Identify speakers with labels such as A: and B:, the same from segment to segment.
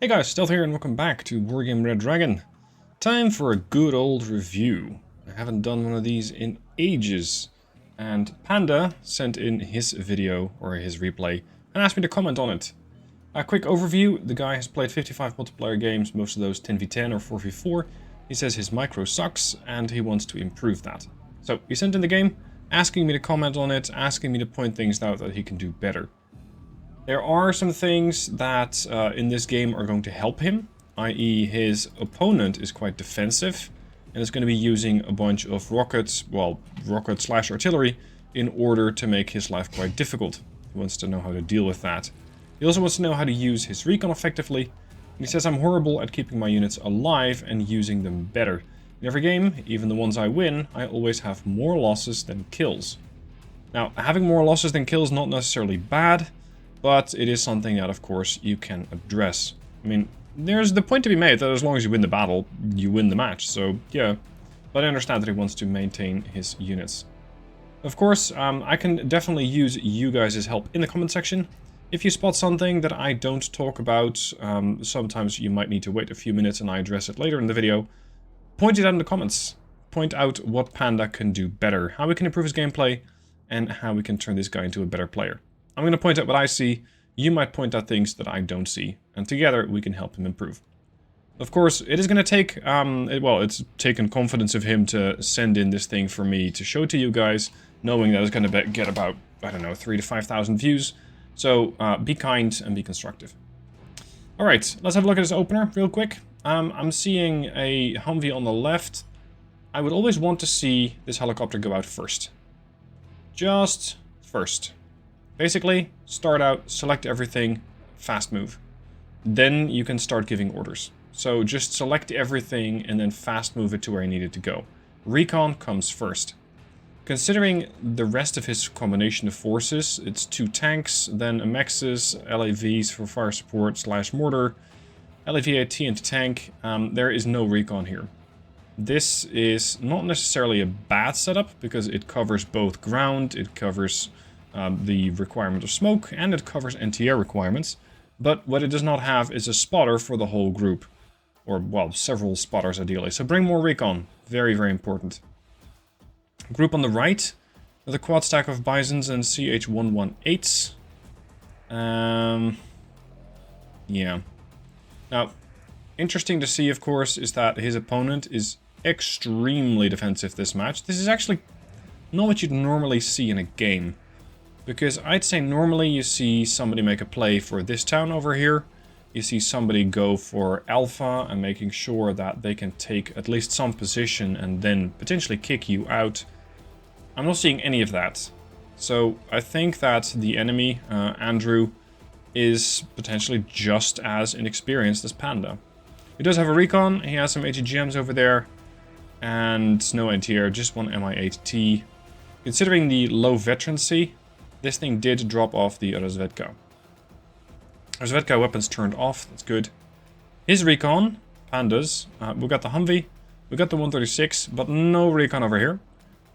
A: Hey guys, Stealth here and welcome back to Wargame Brendryen. Time for a good old review. I haven't done one of these in ages. And Panda sent in his video, or his replay, and asked me to comment on it. A quick overview: the guy has played 55 multiplayer games, most of those 10v10 or 4v4. He says his micro sucks and he wants to improve that. So he sent in the game, asking me to comment on it, asking me to point things out that he can do better. There are some things that in this game are going to help him, i.e. his opponent is quite defensive and is going to be using a bunch of rockets, well, rocket/artillery, in order to make his life quite difficult. He wants to know how to deal with that. He also wants to know how to use his recon effectively. And he says I'm horrible at keeping my units alive and using them better. In every game, even the ones I win, I always have more losses than kills. Now, having more losses than kills is not necessarily bad, but it is something that, of course, you can address. I mean, there's the point to be made that as long as you win the battle, you win the match. So, yeah. But I understand that he wants to maintain his units. Of course, I can definitely use you guys' help in the comment section. If you spot something that I don't talk about, sometimes you might need to wait a few minutes and I address it later in the video. Point it out in the comments. Point out what Panda can do better, how we can improve his gameplay, and how we can turn this guy into a better player. I'm going to point out what I see, you might point out things that I don't see, and together we can help him improve. Of course, it is going to take, it's taken confidence of him to send in this thing for me to show to you guys, knowing that it's going to get about, I don't know, 3,000 to 5,000 views. So, be kind and be constructive. Alright, let's have a look at this opener real quick. I'm seeing a Humvee on the left. I would always want to see this helicopter go out first. Just first. Basically, start out, select everything, fast move. Then you can start giving orders. So just select everything and then fast move it to where you need it to go. Recon comes first. Considering the rest of his combination of forces, it's 2 tanks, then a Mexes, LAVs for fire support / mortar, LAV-AT into tank. There is no recon here. This is not necessarily a bad setup because it covers both ground, it covers the requirement of smoke, and it covers NTR requirements. But what it does not have is a spotter for the whole group. Or, well, several spotters ideally. So bring more recon. Very, very important. Group on the right, with a quad stack of Bisons and CH-118s. Yeah. Now, interesting to see, of course, is that his opponent is extremely defensive this match. This is actually not what you'd normally see in a game. Because I'd say normally you see somebody make a play for this town over here. You see somebody go for Alpha and making sure that they can take at least some position and then potentially kick you out. I'm not seeing any of that. So I think that the enemy, Andrew, is potentially just as inexperienced as Panda. He does have a recon, he has some ATGMs over there, and no NTR, just one Mi-8T. Considering the low veterancy, this thing did drop off the Rozvedka. Rozvedka weapons turned off, that's good. His recon, Panda's, we got the Humvee, we got the 136, but no recon over here.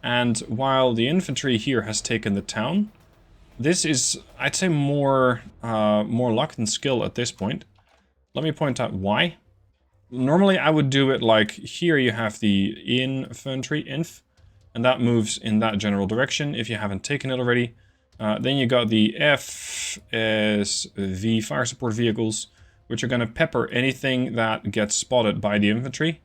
A: And while the infantry here has taken the town, this is, I'd say, more luck than skill at this point. Let me point out why. Normally I would do it like, here you have the infantry, and that moves in that general direction if you haven't taken it already. Then you got the FSV fire support vehicles, which are going to pepper anything that gets spotted by the infantry.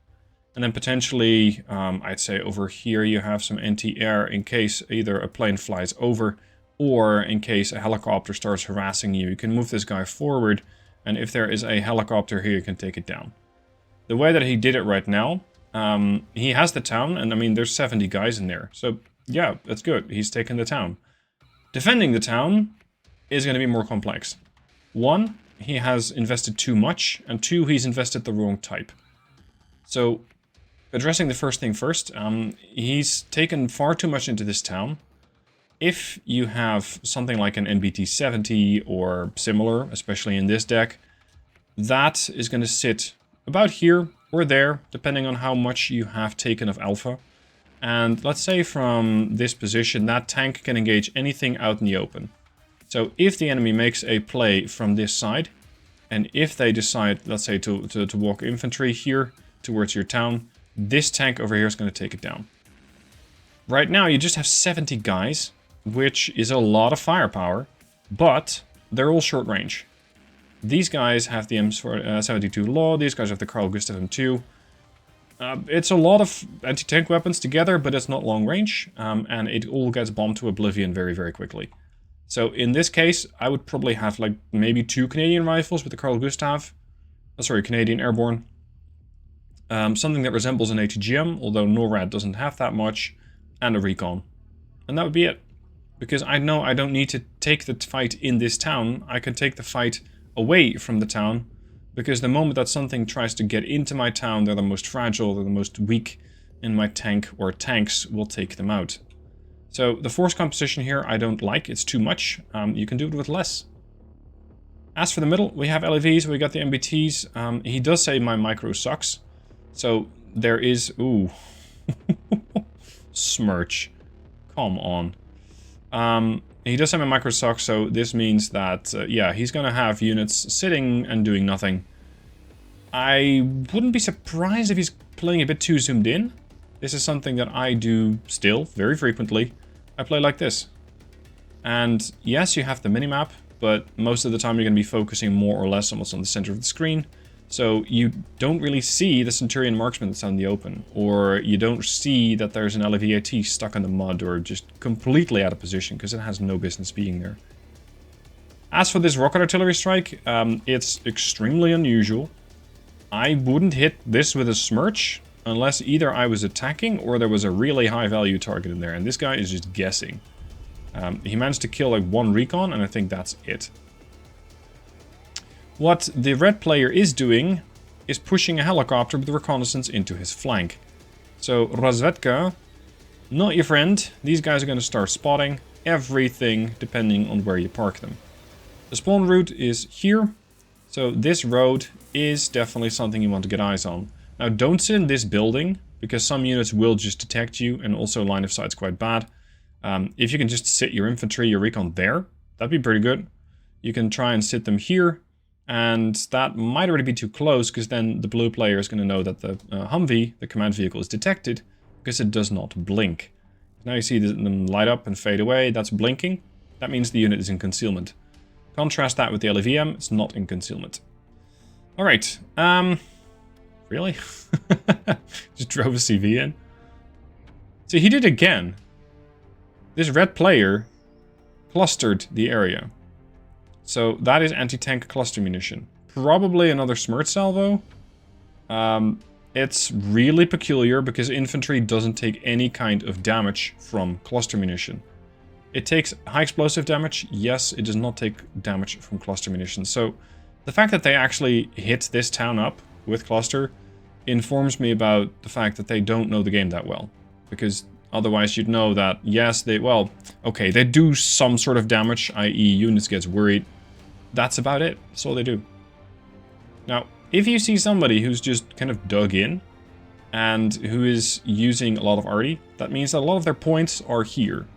A: And then potentially, I'd say over here you have some anti-air in case either a plane flies over or in case a helicopter starts harassing you. You can move this guy forward, and if there is a helicopter here, you can take it down. The way that he did it right now, he has the town, and I mean, there's 70 guys in there. So, yeah, that's good. He's taken the town. Defending the town is going to be more complex. 1, he has invested too much, and 2, he's invested the wrong type. So, addressing the first thing first, he's taken far too much into this town. If you have something like an NBT-70 or similar, especially in this deck, that is going to sit about here or there, depending on how much you have taken of Alpha. And let's say from this position, that tank can engage anything out in the open. So if the enemy makes a play from this side, And if they decide, let's say, to walk infantry here towards your town, this tank over here is going to take it down. Right now, you just have 70 guys, which is a lot of firepower, but they're all short range. These guys have the M72 Law, these guys have the Carl Gustav M2. It's a lot of anti-tank weapons together, but it's not long range, and it all gets bombed to oblivion very, very quickly. So in this case, I would probably have like maybe 2 Canadian rifles with the Carl Gustav. Sorry, Canadian Airborne. Something that resembles an ATGM, although NORAD doesn't have that much, and a recon. And that would be it. Because I know I don't need to take the fight in this town, I can take the fight away from the town, because the moment that something tries to get into my town, they're the most fragile, they're the most weak, and my tank or tanks will take them out. So the force composition here I don't like, it's too much. You can do it with less. As for the middle, we have LEVs, we got the MBTs. He does say my micro sucks. So there is... Ooh. Smirch. Come on. He does have a micro sucks, so this means that, yeah, he's gonna have units sitting and doing nothing. I wouldn't be surprised if he's playing a bit too zoomed in. This is something that I do still, very frequently. I play like this. And yes, you have the minimap, but most of the time you're gonna be focusing more or less on what's on the center of the screen. So you don't really see the Centurion marksman that's out in the open, or you don't see that there's an LEVAT stuck in the mud or just completely out of position, because it has no business being there. As for this rocket artillery strike, it's extremely unusual. I wouldn't hit this with a Smirch, unless either I was attacking or there was a really high value target in there, and this guy is just guessing. He managed to kill like 1 recon, and I think that's it. What the red player is doing is pushing a helicopter with reconnaissance into his flank. So Razvedka, not your friend. These guys are going to start spotting everything depending on where you park them. The spawn route is here. So this road is definitely something you want to get eyes on. Now don't sit in this building, because some units will just detect you, and also line of sight's quite bad. If you can just sit your infantry, your recon there, that'd be pretty good. You can try and sit them here. And that might already be too close, because then the blue player is going to know that the Humvee, the command vehicle, is detected, because it does not blink. Now you see them light up and fade away, that's blinking. That means the unit is in concealment. Contrast that with the LEVM, it's not in concealment. Alright, really? Just drove a CV in? So he did again. This red player clustered the area. So that is anti-tank cluster munition. Probably another Smirch salvo. It's really peculiar because infantry doesn't take any kind of damage from cluster munition. It takes high explosive damage. Yes, it does not take damage from cluster munition. So the fact that they actually hit this town up with cluster informs me about the fact that they don't know the game that well. Because otherwise you'd know that, yes, they do some sort of damage, i.e. units gets worried. That's about it. That's all they do. Now, if you see somebody who's just kind of dug in and who is using a lot of arty, that means that a lot of their points are here.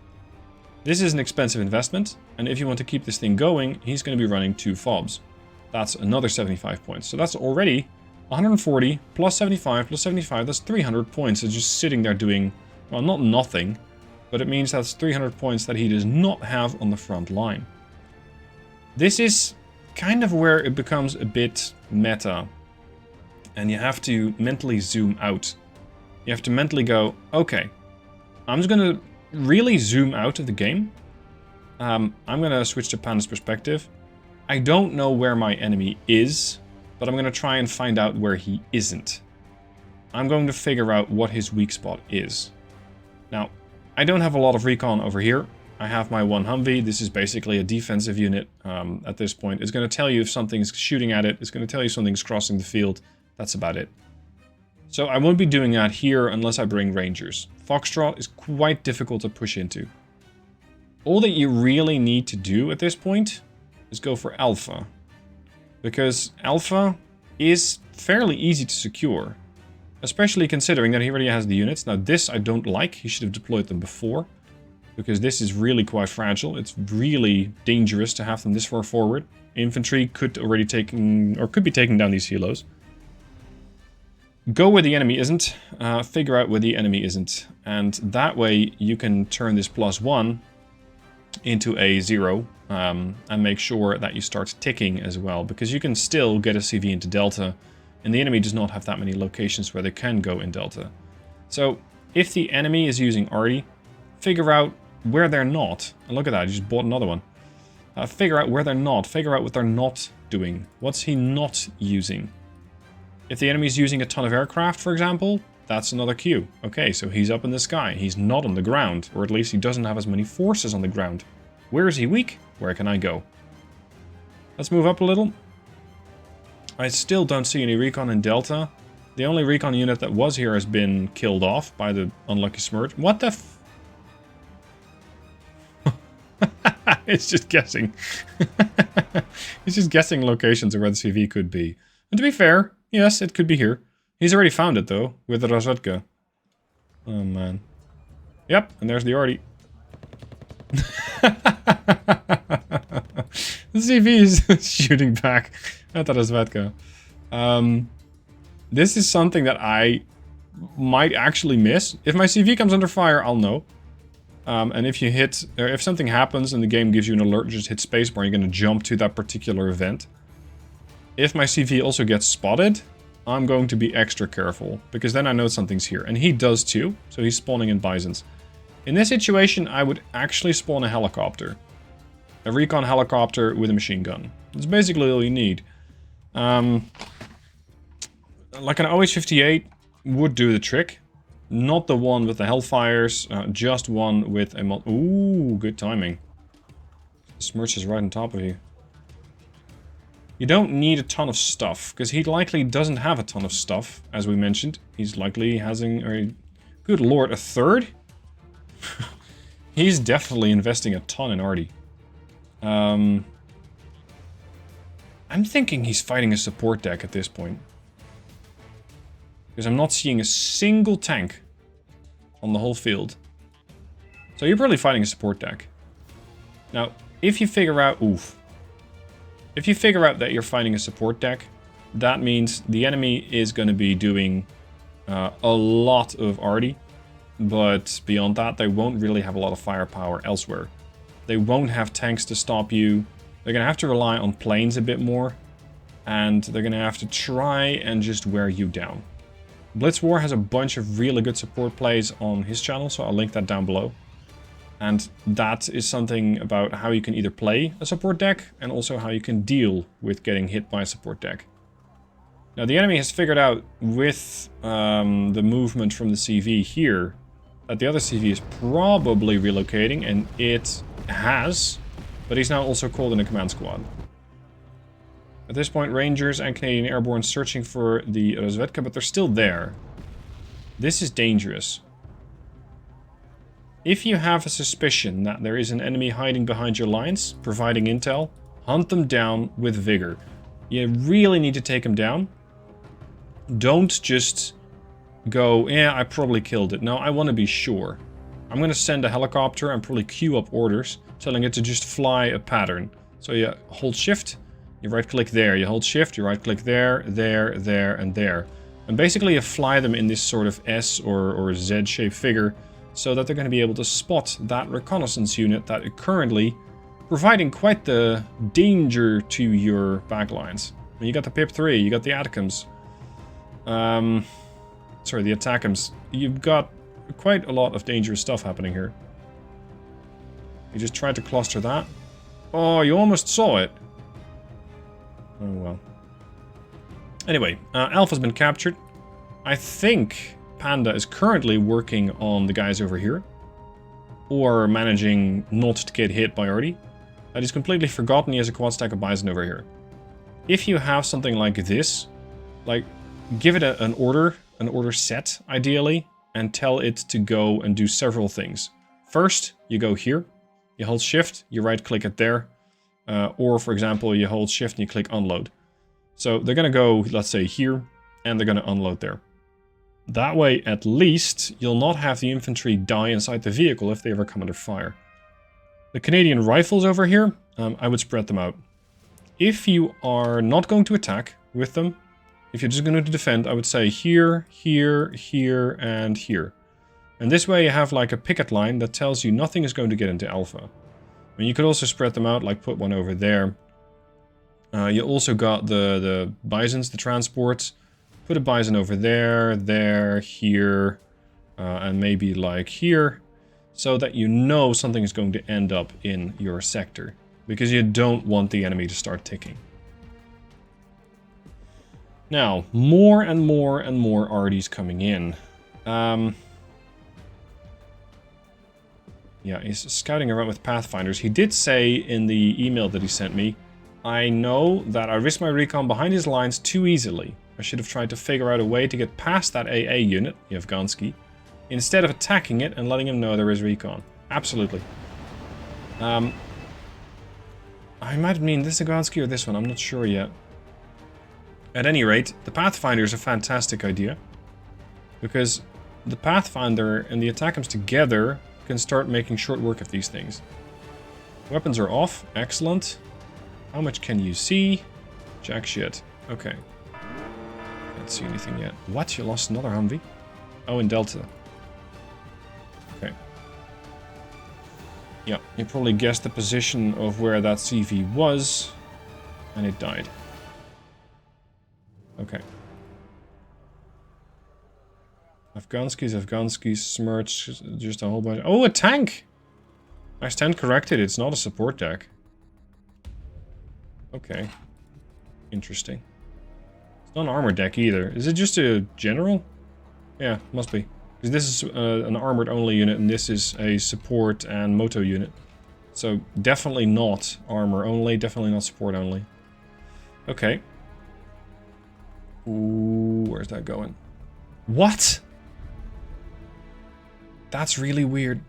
A: This is an expensive investment, and if you want to keep this thing going, he's going to be running 2 FOBs. That's another 75 points. So that's already 140 plus 75 plus 75, that's 300 points. So just sitting there doing, well, not nothing, but it means that's 300 points that he does not have on the front line. This is kind of where it becomes a bit meta, and you have to mentally zoom out. You have to mentally go, okay, I'm just going to really zoom out of the game. I'm going to switch to Panda's perspective. I don't know where my enemy is, but I'm going to try and find out where he isn't. I'm going to figure out what his weak spot is. Now, I don't have a lot of recon over here. I have my 1 Humvee. This is basically a defensive unit at this point. It's going to tell you if something's shooting at it. It's going to tell you something's crossing the field. That's about it. So I won't be doing that here unless I bring Rangers. Foxtrot is quite difficult to push into. All that you really need to do at this point is go for Alpha. Because Alpha is fairly easy to secure. Especially considering that he already has the units. Now this I don't like. He should have deployed them before. Because this is really quite fragile. It's really dangerous to have them this far forward. Infantry could already could be taking down these helos. Go where the enemy isn't, figure out where the enemy isn't, and that way you can turn this +1 into a 0, and make sure that you start ticking as well, because you can still get a CV into Delta, and the enemy does not have that many locations where they can go in Delta. So, if the enemy is using arty, figure out where they're not. And look at that, I just bought another one. Figure out where they're not, figure out what they're not doing. What's he not using? If the enemy's using a ton of aircraft, for example, that's another cue. Okay, so he's up in the sky. He's not on the ground, or at least he doesn't have as many forces on the ground. Where is he weak? Where can I go? Let's move up a little. I still don't see any recon in Delta. The only recon unit that was here has been killed off by the unlucky Smirch. What the f... It's just guessing. He's just guessing locations of where the CV could be. And to be fair, yes, it could be here. He's already found it, though, with the Mrozak. Oh, man. Yep, and there's the arty. The CV is shooting back at the Mrozak. This is something that I might actually miss. If my CV comes under fire, I'll know. And if you hit, or if something happens and the game gives you an alert, just hit spacebar, you're going to jump to that particular event. If my CV also gets spotted, I'm going to be extra careful, because then I know something's here. And he does too, so he's spawning in Bisons. In this situation, I would actually spawn a helicopter. A recon helicopter with a machine gun. That's basically all you need. Like an OH-58 would do the trick. Not the one with the Hellfires, just one with a ooh, good timing. Smirch is right on top of you. You don't need a ton of stuff, because he likely doesn't have a ton of stuff, as we mentioned. He's likely having good lord, a third? He's definitely investing a ton in arty. I'm thinking he's fighting a support deck at this point. Because I'm not seeing a single tank on the whole field. So you're probably fighting a support deck. Now, if you figure out... Oof. If you figure out that you're fighting a support deck, that means the enemy is going to be doing a lot of arty. But beyond that, they won't really have a lot of firepower elsewhere. They won't have tanks to stop you. They're going to have to rely on planes a bit more. And they're going to have to try and just wear you down. Blitzwar has a bunch of really good support plays on his channel, so I'll link that down below. And that is something about how you can either play a support deck, and also how you can deal with getting hit by a support deck. Now the enemy has figured out with the movement from the CV here, that the other CV is probably relocating, and it has, but he's now also called in a command squad. At this point, Rangers and Canadian Airborne searching for the Mrozak, but they're still there. This is dangerous. If you have a suspicion that there is an enemy hiding behind your lines, providing intel, hunt them down with vigor. You really need to take them down. Don't just go, yeah, I probably killed it. No, I want to be sure. I'm going to send a helicopter and probably queue up orders, telling it to just fly a pattern. So you hold shift. You right-click there, you hold shift, you right-click there, there, there, and there. And basically you fly them in this sort of S or Z-shaped figure, so that they're going to be able to spot that reconnaissance unit that is currently providing quite the danger to your backlines. You got the Pip-3, you got the Atacams. Sorry, the Attackams. You've got quite a lot of dangerous stuff happening here. You just tried to cluster that. Oh, you almost saw it. Oh well. Anyway, Alpha's been captured. I think Panda is currently working on the guys over here. Or managing not to get hit by arty. That he's completely forgotten he has a quad stack of Bison over here. If you have something like this, like, give it an order set, ideally, and tell it to go and do several things. First, you go here, you hold shift, you right-click it there. Or, for example, you hold shift and you click unload. So they're going to go, let's say, here, and they're going to unload there. That way, at least, you'll not have the infantry die inside the vehicle if they ever come under fire. The Canadian rifles over here, I would spread them out. if you are not going to attack with them, if you're just going to defend, I would say here, here, here, and here. And this way you have like a picket line that tells you nothing is going to get into alpha. I mean, you could also spread them out, like put one over there. You also got the bisons, the transports. Put a bison over there, there, here, and maybe like here. So that you know something is going to end up in your sector. Because you don't want the enemy to start ticking. Now, more and more and more arties coming in. Yeah, he's scouting around with Pathfinders. He did say in the email that he sent me, I know that I risked my recon behind his lines too easily. I should have tried to figure out a way to get past that AA unit, Yevgansky, instead of attacking it and letting him know there is recon. Absolutely. I might mean this Yevgansky or this one, I'm not sure yet. At any rate, the Pathfinder is a fantastic idea. Because the Pathfinder and the attackums together can start making short work of these things. Weapons are off. Excellent. How much can you see? Jack shit. Okay. Can't see anything yet. What? You lost another Humvee? Oh, in Delta. Okay. Yeah, you probably guessed the position of where that CV was. And it died. Okay. Afghanskis, Smirch, just a whole bunch. Oh, a tank! I stand corrected, it's not a support deck. Okay. Interesting. It's not an armor deck either. Is it just a general? Yeah, must be. Because this is an armored only unit and this is a support and moto unit. So definitely not armor only, definitely not support only. Okay. Ooh, where's that going? What? That's really weird.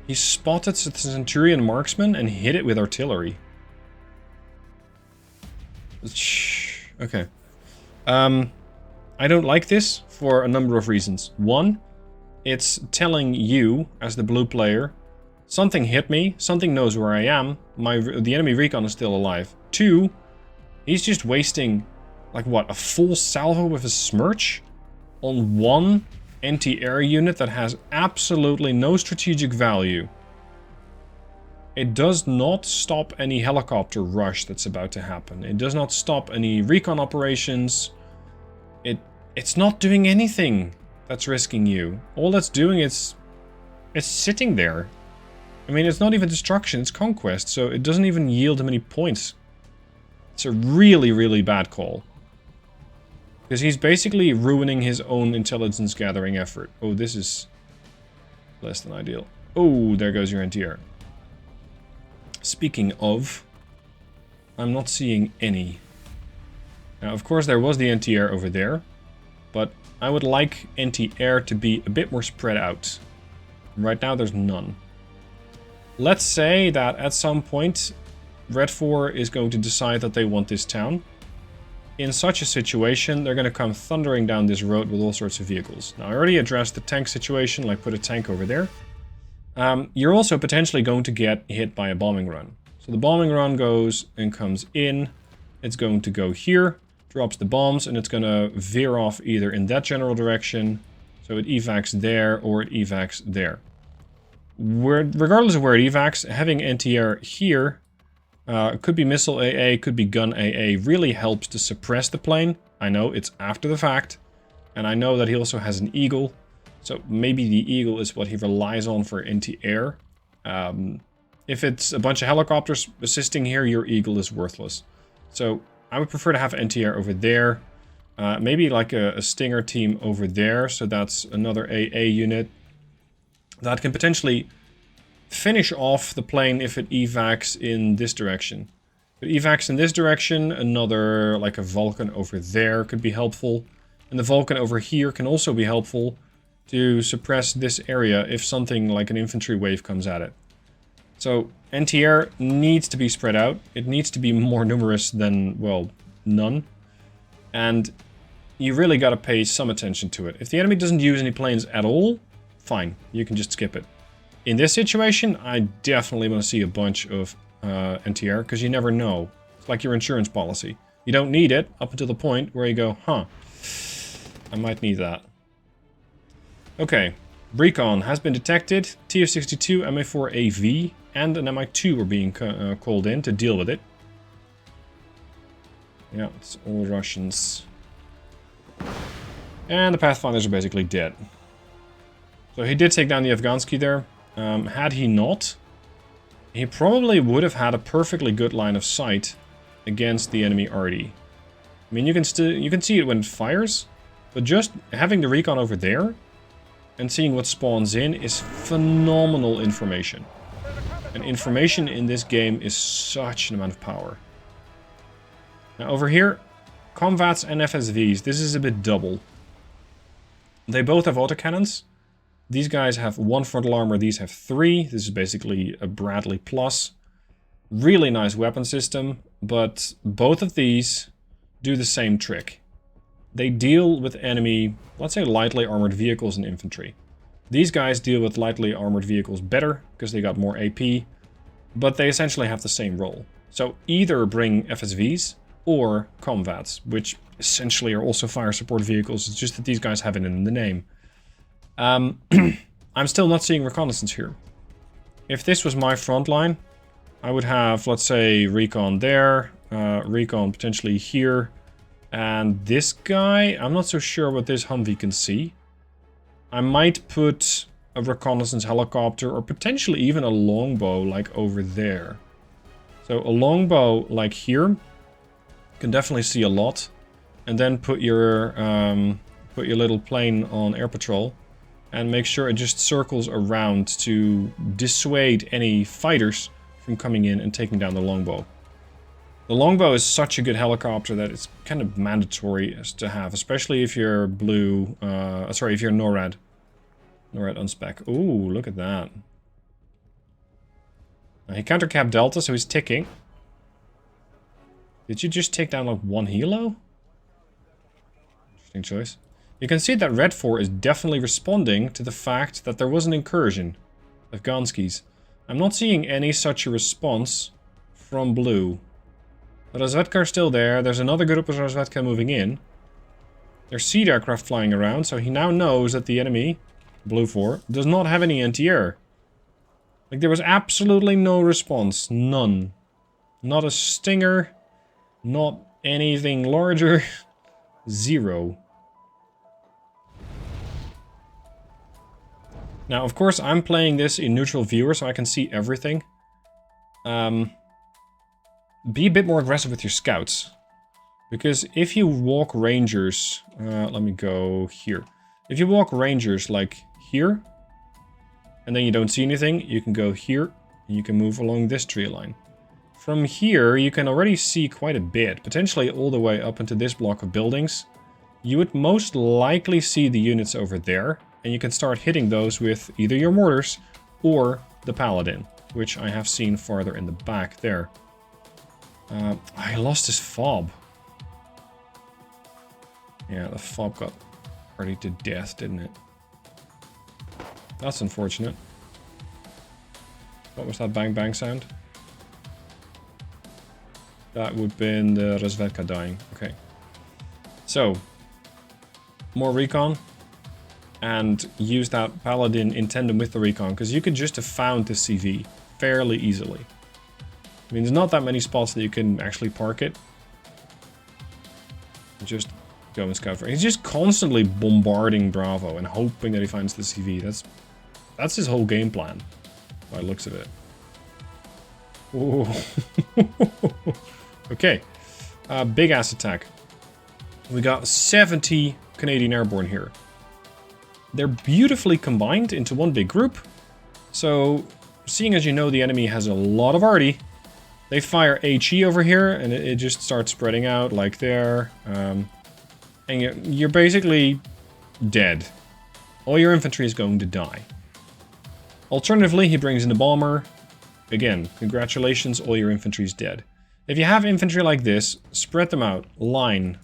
A: He spotted the Centurion marksman and hit it with artillery. Okay. I don't like this for a number of reasons. One, it's telling you, as the blue player, something hit me, something knows where I am, the enemy recon is still alive. Two, he's just wasting, like what, a full salvo with a Smirch on one anti-air unit that has absolutely no strategic value. It does not stop any helicopter rush that's about to happen. It does not stop any recon operations. It's not doing anything that's risking you. All that's doing is it's sitting there. I mean, it's not even destruction, it's conquest, so it doesn't even yield him any points. It's a really, really bad call. Because he's basically ruining his own intelligence gathering effort. Oh, this is less than ideal. Oh, there goes your NTR. Speaking of, I'm not seeing any. Now, of course, there was the NTR over there. But I would like NTR to be a bit more spread out. Right now, there's none. Let's say that at some point, Red 4 is going to decide that they want this town. In such a situation, they're going to come thundering down this road with all sorts of vehicles. Now, I already addressed the tank situation, like put a tank over there. You're also potentially going to get hit by a bombing run. So the bombing run goes and comes in. It's going to go here, drops the bombs, and it's going to veer off either in that general direction. So it evacs there, or it evacs there. Regardless of where it evacs, having NTR here... could be missile AA, could be gun AA, really helps to suppress the plane. I know it's after the fact, and I know that he also has an Eagle, so maybe the Eagle is what he relies on for anti-air. If it's a bunch of helicopters assisting here, your Eagle is worthless. So I would prefer to have NTR over there, maybe like a Stinger team over there, so that's another AA unit that can potentially finish off the plane if it evacs in this direction. If it evacs in this direction, another, like a Vulcan over there could be helpful. And the Vulcan over here can also be helpful to suppress this area if something like an infantry wave comes at it. So NTR needs to be spread out. It needs to be more numerous than, well, none. And you really got to pay some attention to it. If the enemy doesn't use any planes at all, fine, you can just skip it. In this situation, I definitely want to see a bunch of NTR, because you never know. It's like your insurance policy. You don't need it up until the point where you go, huh, I might need that. Okay, recon has been detected. TF-62, MA4AV, and an MI2 were being called in to deal with it. Yeah, it's all Russians. And the Pathfinders are basically dead. So he did take down the Afghansky there. Had he not, he probably would have had a perfectly good line of sight against the enemy arty. I mean, you can see it when it fires, but just having the recon over there and seeing what spawns in is phenomenal information. And information in this game is such an amount of power. Now over here, Comvats and FSVs, this is a bit double. They both have autocannons. These guys have 1 frontal armor, these have 3. This is basically a Bradley Plus. Really nice weapon system, but both of these do the same trick. They deal with enemy, let's say, lightly armored vehicles and infantry. These guys deal with lightly armored vehicles better, because they got more AP, but they essentially have the same role. So either bring FSVs or Comvats, which essentially are also fire support vehicles, it's just that these guys have it in the name. I'm still not seeing reconnaissance here. If this was my front line, I would have, let's say, recon there, recon potentially here, and this guy, I'm not so sure what this Humvee can see. I might put a reconnaissance helicopter or potentially even a longbow like over there. So a longbow like here can definitely see a lot, and then put your little plane on air patrol and make sure it just circles around to dissuade any fighters from coming in and taking down the longbow. The longbow is such a good helicopter that it's kind of mandatory to have, especially if you're blue, sorry, if you're NORAD. NORAD unspec. Ooh, look at that. He countercapped Delta, so he's ticking. Did you just take down like 1 helo? Interesting choice. You can see that Red 4 is definitely responding to the fact that there was an incursion of Ganskis. I'm not seeing any such a response from blue. The Rozvedka are still there. There's another good Rozvedka moving in. There's seed aircraft flying around, so he now knows that the enemy, blue 4, does not have any anti-air. Like, there was absolutely no response. None. Not a stinger. Not anything larger. Zero. Now, of course, I'm playing this in neutral viewer, so I can see everything. Be a bit more aggressive with your scouts. Because if you walk rangers... let me go here. If you walk rangers, like here, and then you don't see anything, you can go here, and you can move along this tree line. From here, you can already see quite a bit, potentially all the way up into this block of buildings. You would most likely see the units over there, and you can start hitting those with either your mortars or the paladin, which I have seen farther in the back there. I lost his fob. Yeah, the fob got already to death, didn't it? That's unfortunate. What was that bang bang sound? That would have been the Rozvedka dying. Okay. So, more recon. And use that paladin in tandem with the recon, because you could just have found the CV fairly easily. I mean, there's not that many spots that you can actually park it. Just go and scout for it. He's just constantly bombarding Bravo and hoping that he finds the CV. That's his whole game plan, by the looks of it. Ooh. Okay. Big ass attack. We got 70 Canadian Airborne here. They're beautifully combined into one big group. So, seeing as you know the enemy has a lot of arty, they fire HE over here, and it just starts spreading out like there. And you're basically dead. All your infantry is going to die. Alternatively, he brings in the bomber. Again, congratulations, all your infantry is dead. If you have infantry like this, spread them out. Line.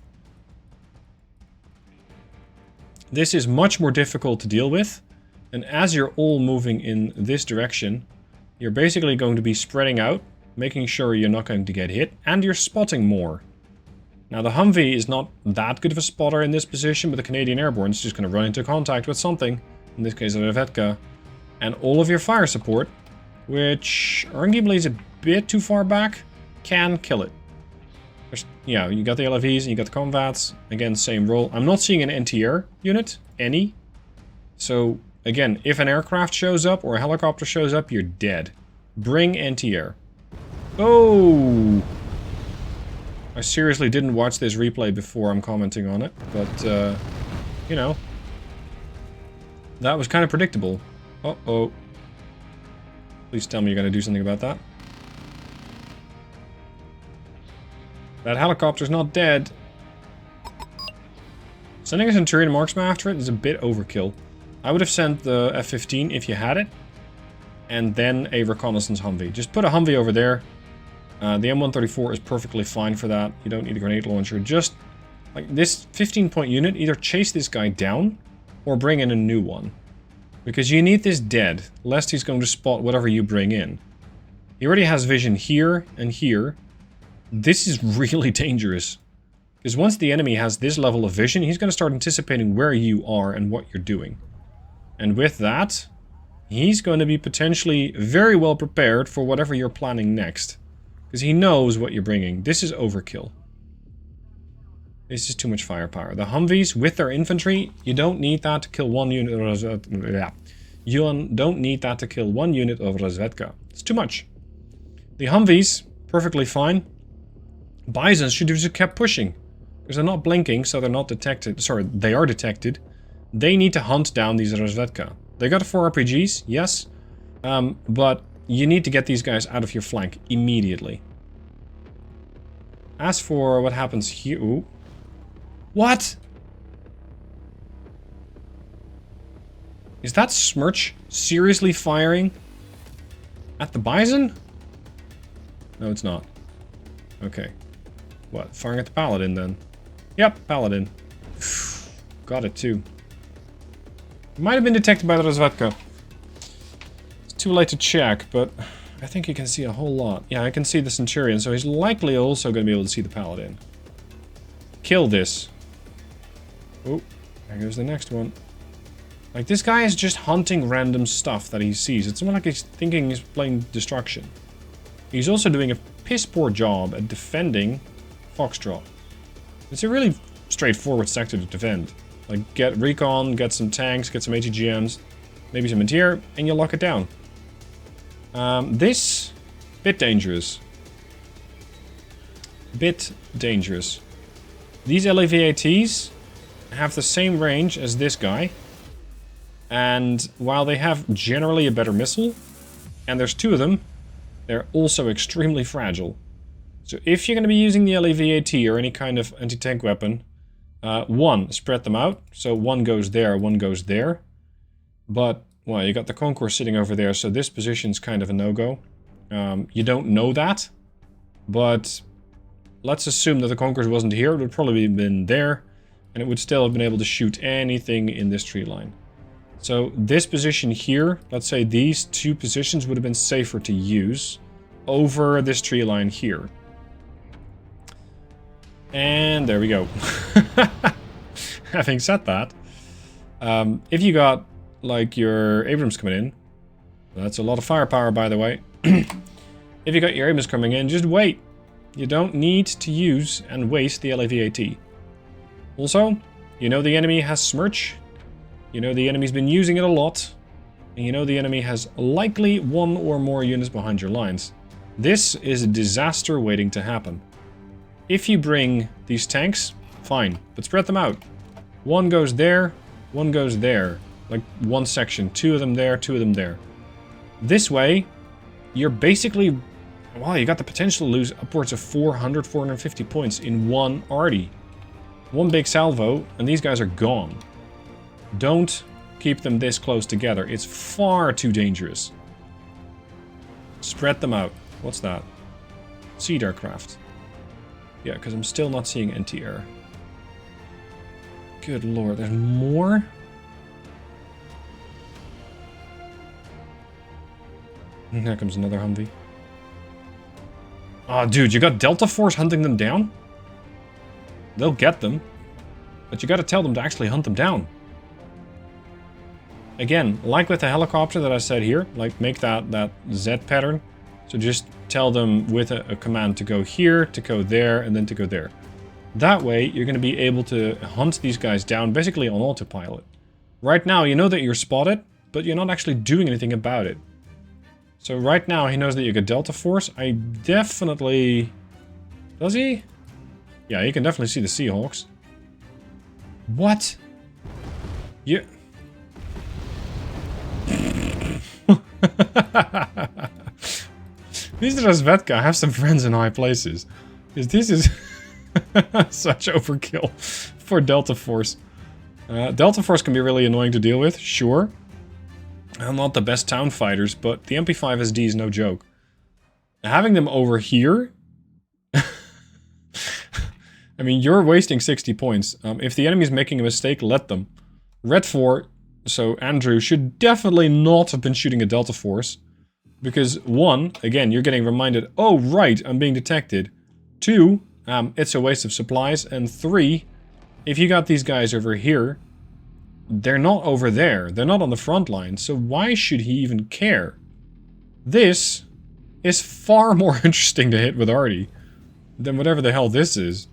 A: This is much more difficult to deal with. And as you're all moving in this direction, you're basically going to be spreading out making sure you're not going to get hit, and you're spotting more. Now the Humvee is not that good of a spotter in this position, but the Canadian Airborne is just going to run into contact with something, in this case a Revetka, and all of your fire support, which arguably is a bit too far back, can kill it. Yeah, you got the LFVs and you got the Comvats, again same role. I'm not seeing an NTR unit, any. So again, if an aircraft shows up or a helicopter shows up, you're dead. Bring NTR. Oh! I seriously didn't watch this replay before I'm commenting on it, but, you know. That was kind of predictable. Uh-oh. Please tell me you're going to do something about that. That helicopter's not dead. Sending a Centurion marksman after it is a bit overkill. I would have sent the F-15 if you had it, and then a reconnaissance Humvee. Just put a Humvee over there. The M134 is perfectly fine for that. You don't need a grenade launcher. Just, like, this 15-point unit, either chase this guy down, or bring in a new one. Because you need this dead, lest he's going to spot whatever you bring in. He already has vision here and here. This is really dangerous. Because once the enemy has this level of vision, he's going to start anticipating where you are and what you're doing. And with that, he's going to be potentially very well prepared for whatever you're planning next. Because he knows what you're bringing. This is overkill. This is too much firepower. The Humvees with their infantry, you don't need that to kill one unit of You don't need that to kill one unit of Rozvetka. It's too much. The Humvees, perfectly fine. Bisons should have just kept pushing. Because they're not blinking, so they're not detected. Sorry, they are detected. They need to hunt down these Rozvetka. They got 4 RPGs, yes. But you need to get these guys out of your flank immediately. As for what happens here... Ooh. What? Is that Smirch seriously firing at the Bison? No, it's not. Okay. What? Firing at the Paladin, then? Yep, Paladin. Got it, too. Might have been detected by the Rozvetka. It's too late to check, but I think you can see a whole lot. Yeah, I can see the Centurion, so he's likely also going to be able to see the Paladin. Kill this. Oh, there goes the next one. Like, this guy is just hunting random stuff that he sees. It's almost like he's thinking he's playing Destruction. He's also doing a piss-poor job at defending Foxtrot. It's a really straightforward sector to defend. Like, get recon, get some tanks, get some ATGMs, maybe some interior, and you lock it down. This, bit dangerous. Bit dangerous. These LAVATs have the same range as this guy. And while they have generally a better missile, and there's 2 of them, they're also extremely fragile. So if you're going to be using the LAVAT or any kind of anti-tank weapon, 1, spread them out. So 1 goes there, 1 goes there. But, well, you got the Concourse sitting over there, so this position's kind of a no-go. You don't know that, but let's assume that the Concourse wasn't here. It would probably have been there, and it would still have been able to shoot anything in this tree line. So this position here, let's say these 2 positions would have been safer to use over this tree line here. And there we go. Having said that, if you got like your Abrams coming in, that's a lot of firepower, by the way. If you got your Abrams coming in, just wait. You don't need to use and waste the LAVAT. Also, you know the enemy has Smirch. You know the enemy's been using it a lot. And you know the enemy has likely 1 or more units behind your lines. This is a disaster waiting to happen. If you bring these tanks, fine, but spread them out. 1 goes there, 1 goes there. Like 1 section, 2 of them there, 2 of them there. This way, you're basically... Well, you got the potential to lose upwards of 400, 450 points in 1 arty. 1 big salvo, and these guys are gone. Don't keep them this close together. It's far too dangerous. Spread them out. What's that? Seed aircraft. Yeah, because I'm still not seeing NTR. Good lord, there's more? And there comes another Humvee. Oh, dude, you got Delta Force hunting them down? They'll get them. But you gotta tell them to actually hunt them down. Again, like with the helicopter that I said here, like make that Z pattern. So just tell them with a command to go here, to go there, and then to go there. That way, you're going to be able to hunt these guys down basically on autopilot. Right now, you know that you're spotted, but you're not actually doing anything about it. So right now, he knows that you got Delta Force. I definitely... Does he? Yeah, you can definitely see the Seahawks. What? Yeah. Mr. Razvetka, have some friends in high places. Because this is such overkill for Delta Force. Delta Force can be really annoying to deal with, sure. I'm not the best town fighters, but the MP5 SD is no joke. Having them over here... I mean, you're wasting 60 points. If the enemy's making a mistake, let them. Red 4, so Andrew, should definitely not have been shooting a Delta Force. Because 1, again, you're getting reminded, oh right, I'm being detected. 2, it's a waste of supplies. And 3, if you got these guys over here, they're not over there. They're not on the front line, so why should he even care? This is far more interesting to hit with arty than whatever the hell this is.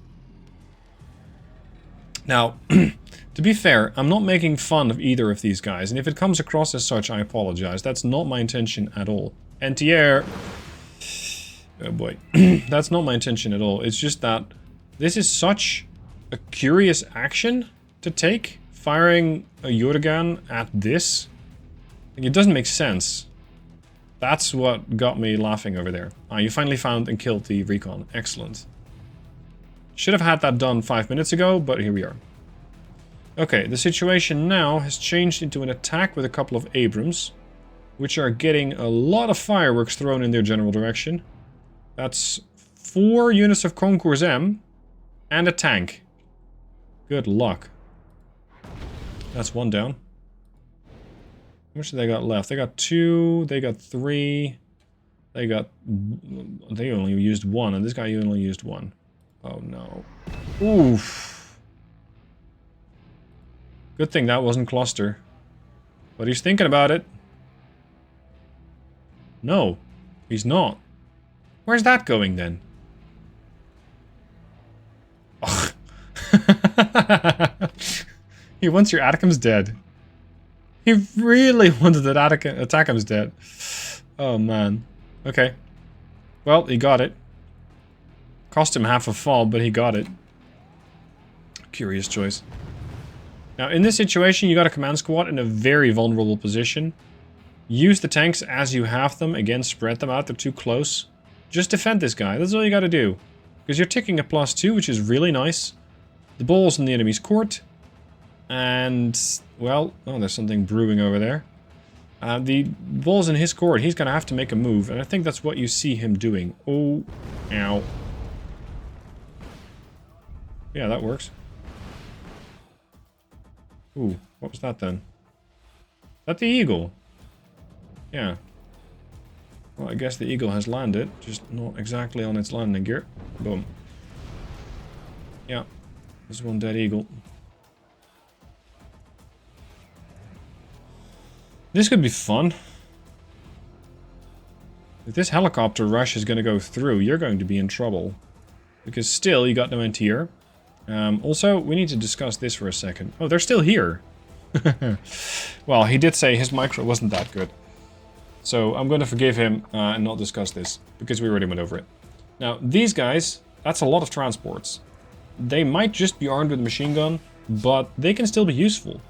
A: Now, to be fair, I'm not making fun of either of these guys, and if it comes across as such, I apologize. That's not my intention at all. Anti-air. Oh boy. That's not my intention at all. It's just that this is such a curious action to take, firing a Jordan at this. Like, it doesn't make sense. That's what got me laughing over there. Ah, you finally found and killed the recon. Excellent. Should have had that done 5 minutes ago, but here we are. Okay, the situation now has changed into an attack with a couple of Abrams, which are getting a lot of fireworks thrown in their general direction. That's 4 units of Concours M and a tank. Good luck. That's 1 down. How much do they got left? They got 2, they got 3, they only used 1, and this guy only used 1. Oh no. Oof. Good thing that wasn't cluster. But he's thinking about it. No, he's not. Where's that going then? Ugh. He wants your Atacam's dead. He really wanted that Atacam's dead. Oh man. Okay. Well, he got it. Cost him half a fall, but he got it. Curious choice. Now, in this situation, you got a command squad in a very vulnerable position. Use the tanks as you have them. Again, spread them out. They're too close. Just defend this guy. That's all you got to do. Because you're ticking a +2, which is really nice. The ball's in the enemy's court. And, well... Oh, there's something brewing over there. The ball's in his court. He's going to have to make a move. And I think that's what you see him doing. Oh, ow. Yeah, that works. Ooh, what was that then? Is that the eagle? Yeah. Well, I guess the eagle has landed, just not exactly on its landing gear. Boom. Yeah, there's 1 dead eagle. This could be fun. If this helicopter rush is going to go through, you're going to be in trouble. Because still, you got no anti-air. Also, we need to discuss this for a second. Oh, they're still here. Well, he did say his micro wasn't that good. So I'm going to forgive him and not discuss this, because we already went over it. Now, these guys, that's a lot of transports. They might just be armed with a machine gun, but they can still be useful.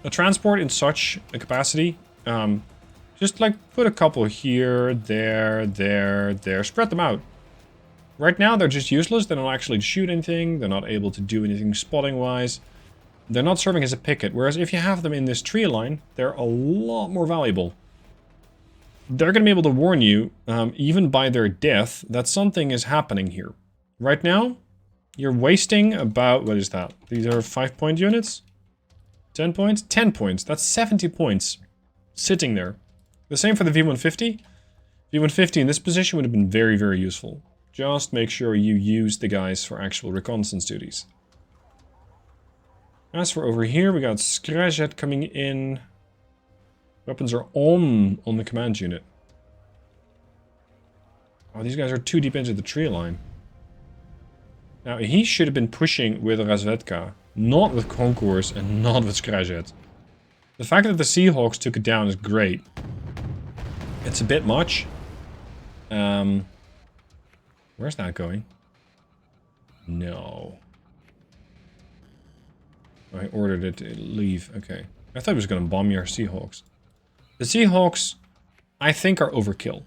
A: A transport in such a capacity, just like put a couple here, there, spread them out. Right now, they're just useless. They don't actually shoot anything. They're not able to do anything spotting-wise. They're not serving as a picket. Whereas if you have them in this tree line, they're a lot more valuable. They're going to be able to warn you, even by their death, that something is happening here. Right now, you're wasting about... What is that? These are 5-point units? 10 points? 10 points. That's 70 points sitting there. The same for the V150. If you went 15, this position would have been very, very useful. Just make sure you use the guys for actual reconnaissance duties. As for over here, we got Skrejet coming in. Weapons are on the command unit. Oh, these guys are too deep into the tree line. Now, he should have been pushing with Razvedka, not with Concourse and not with Skrejet. The fact that the Seahawks took it down is great. It's a bit much. Where's that going? No. I ordered it to leave. Okay. I thought it was going to bomb your Seahawks. The Seahawks, I think, are overkill.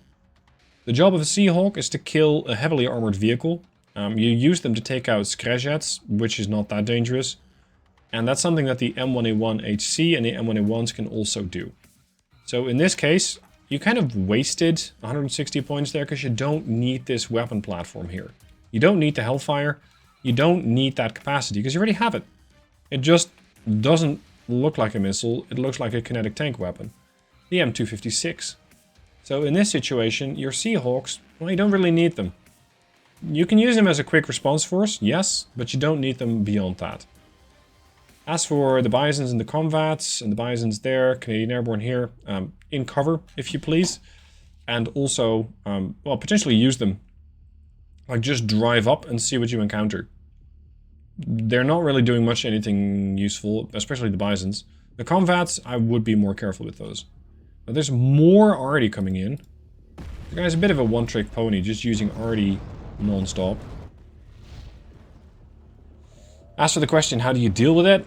A: The job of a Seahawk is to kill a heavily armored vehicle. You use them to take out Skrejets, which is not that dangerous. And that's something that the M1A1 HC and the M1A1s can also do. So in this case, you kind of wasted 160 points there because you don't need this weapon platform here. You don't need the Hellfire. You don't need that capacity because you already have it. It just doesn't look like a missile. It looks like a kinetic tank weapon. The M256. So in this situation, your Seahawks, well, you don't really need them. You can use them as a quick response force, yes, but you don't need them beyond that. As for the Bisons and the Comvats, and the Bisons there, Canadian Airborne here, in cover, if you please. And also, well, potentially use them. Like, just drive up and see what you encounter. They're not really doing much anything useful, especially the Bisons. The Comvats, I would be more careful with those. Now, there's more arty coming in. The guy's a bit of a one-trick pony, just using arty non-stop. As for the question, how do you deal with it?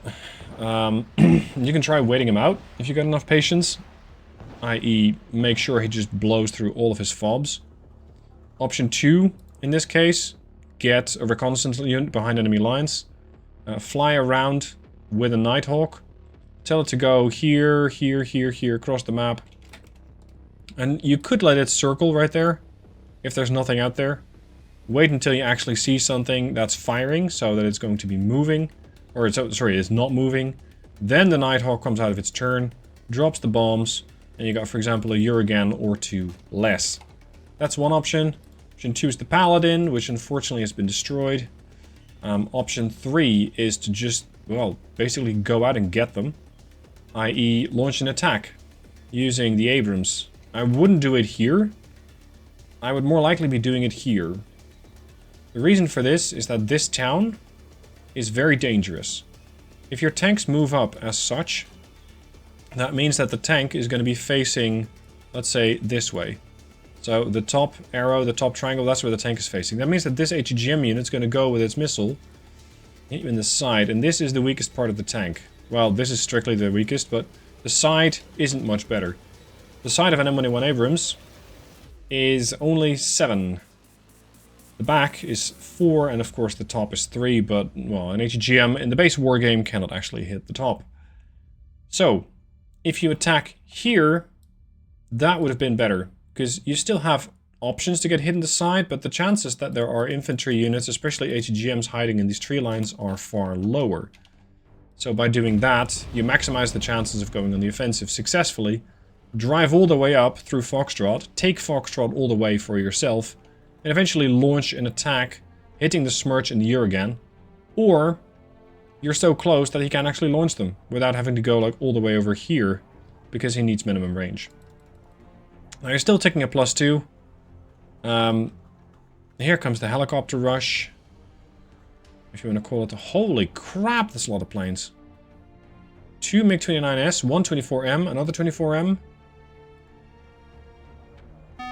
A: You can try waiting him out if you got enough patience. I.e., make sure he just blows through all of his fobs. Option 2, in this case, get a reconnaissance unit behind enemy lines. Fly around with a Nighthawk. Tell it to go here, here, here, here, across the map. And you could let it circle right there, if there's nothing out there. Wait until you actually see something that's firing, so that it's going to be moving. Or it's, sorry, it's not moving. Then the Nighthawk comes out of its turn, drops the bombs, and you got, for example, a Uragan or two less. That's one option. Option 2 is the Paladin, which unfortunately has been destroyed. Option 3 is to just, well, basically go out and get them. I.e., launch an attack using the Abrams. I wouldn't do it here. I would more likely be doing it here. The reason for this is that this town is very dangerous. If your tanks move up as such, that means that the tank is going to be facing, let's say, this way. So the top arrow, the top triangle, that's where the tank is facing. That means that this HGM unit is going to go with its missile, hit you in the side, and this is the weakest part of the tank. Well, this is strictly the weakest, but the side isn't much better. The side of an M1A1 Abrams is only 7. The back is 4, and of course the top is 3, but, well, an HGM in the base wargame cannot actually hit the top. So, if you attack here, that would have been better, because you still have options to get hit in the side, but the chances that there are infantry units, especially HGMs, hiding in these tree lines are far lower. So by doing that, you maximize the chances of going on the offensive successfully, drive all the way up through Foxtrot, take Foxtrot all the way for yourself, and eventually launch an attack, hitting the Smirch and the Uragan. Or, you're so close that he can actually launch them, without having to go like all the way over here, because he needs minimum range. Now you're still taking a +2. Here comes the helicopter rush. If you want to call it. Holy crap, there's a lot of planes. 2 MiG-29S, 1 24M, another 24M.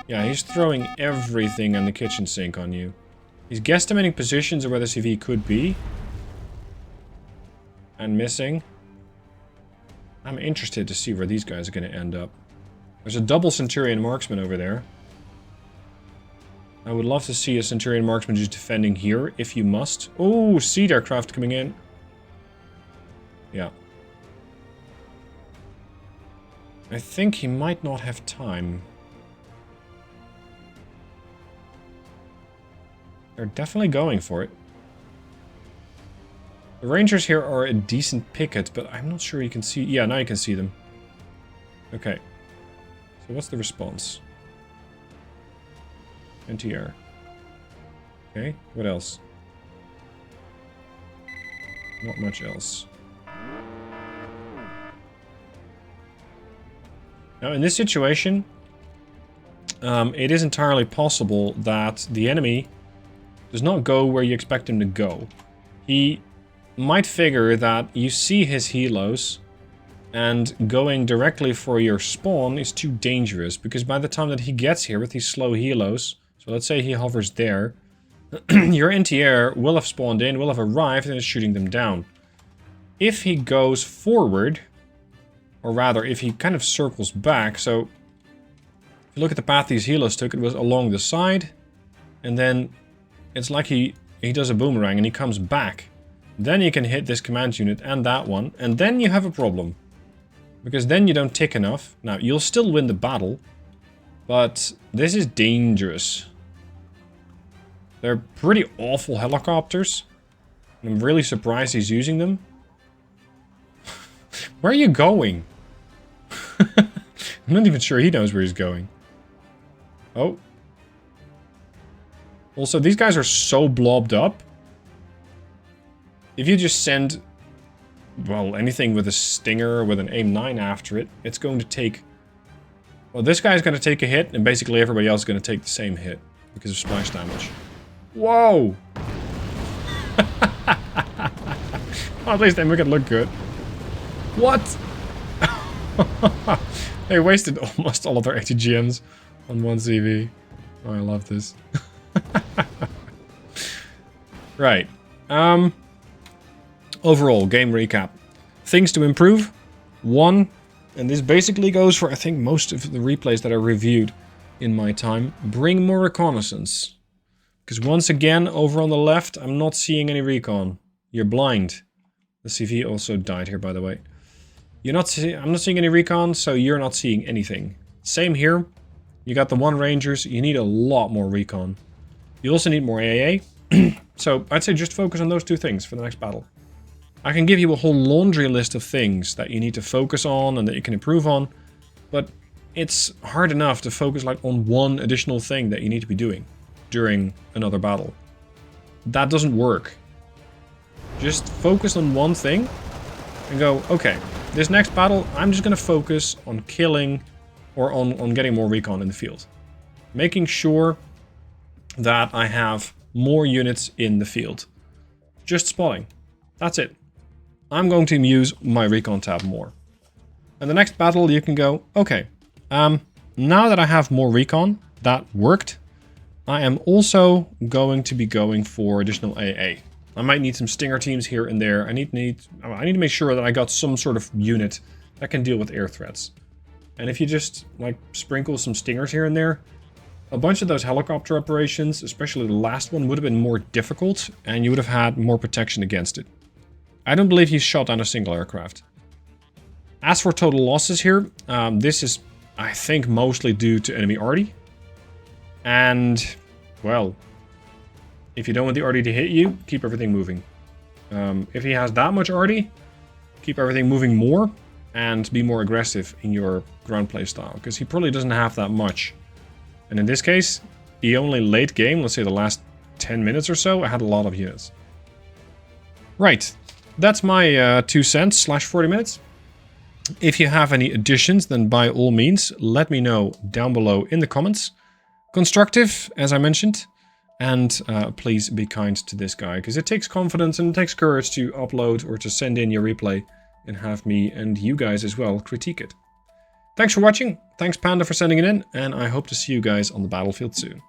A: Yeah, he's throwing everything in the kitchen sink on you. He's guesstimating positions of where the CV could be. And missing. I'm interested to see where these guys are going to end up. There's a double Centurion marksman over there. I would love to see a Centurion marksman just defending here, if you must. Oh, Seed aircraft coming in. Yeah. I think he might not have time. They're definitely going for it. The Rangers here are a decent picket, but I'm not sure you can see... Yeah, now you can see them. Okay. So what's the response? NTR. Okay, what else? Not much else. Now, in this situation, it is entirely possible that the enemy does not go where you expect him to go. He might figure that you see his helos, and going directly for your spawn is too dangerous, because by the time that he gets here with these slow helos, so let's say he hovers there, your NTR will have spawned in, will have arrived, and is shooting them down. If he goes forward, or rather, if he kind of circles back, so if you look at the path these helos took, it was along the side, and then it's like he does a boomerang and he comes back. Then you can hit this command unit and that one, and then you have a problem. Because then you don't tick enough. Now, you'll still win the battle, but this is dangerous. They're pretty awful helicopters. And I'm really surprised he's using them. Where are you going? I'm not even sure he knows where he's going. Oh. Also, these guys are so blobbed up. If you just send, well, anything with a stinger or with an aim-9 after it, it's going to take... Well, this guy's going to take a hit, and basically everybody else is going to take the same hit because of splash damage. Whoa! Well, at least they make it look good. What? They wasted almost all of their ATGMs on one CV. Oh, I love this. Right. Overall, game recap. Things to improve. 1, and this basically goes for, I think, most of the replays that I reviewed in my time. Bring more reconnaissance. Because once again, over on the left, I'm not seeing any recon. You're blind. The CV also died here, by the way. I'm not seeing any recon, so you're not seeing anything. Same here. You got the 1 Rangers. You need a lot more recon. You also need more AA. So I'd say just focus on those 2 things for the next battle. I can give you a whole laundry list of things that you need to focus on and that you can improve on, but it's hard enough to focus like on 1 additional thing that you need to be doing during another battle. That doesn't work. Just focus on 1 thing and go, okay, this next battle, I'm just going to focus on killing or on getting more recon in the field. Making sure that I have more units in the field. Just spotting. That's it. I'm going to use my recon tab more. And the next battle you can go, okay, now that I have more recon, that worked, I am also going to be going for additional AA. I might need some stinger teams here and there. I need to make sure that I got some sort of unit that can deal with air threats. And if you just, like, sprinkle some stingers here and there, a bunch of those helicopter operations, especially the last one, would have been more difficult, and you would have had more protection against it. I don't believe he's shot down a single aircraft. As for total losses here, this is, I think, mostly due to enemy arty. And, well, if you don't want the arty to hit you, keep everything moving. If he has that much arty, keep everything moving more, and be more aggressive in your ground play style, because he probably doesn't have that much. And in this case, he only late game, let's say the last 10 minutes or so, I had a lot of units. Right, that's my 2 cents / 40 minutes. If you have any additions, then by all means, let me know down below in the comments. Constructive, as I mentioned, and please be kind to this guy, because it takes confidence and it takes courage to upload or to send in your replay and have me and you guys as well critique it. Thanks for watching, thanks Panda for sending it in, and I hope to see you guys on the battlefield soon.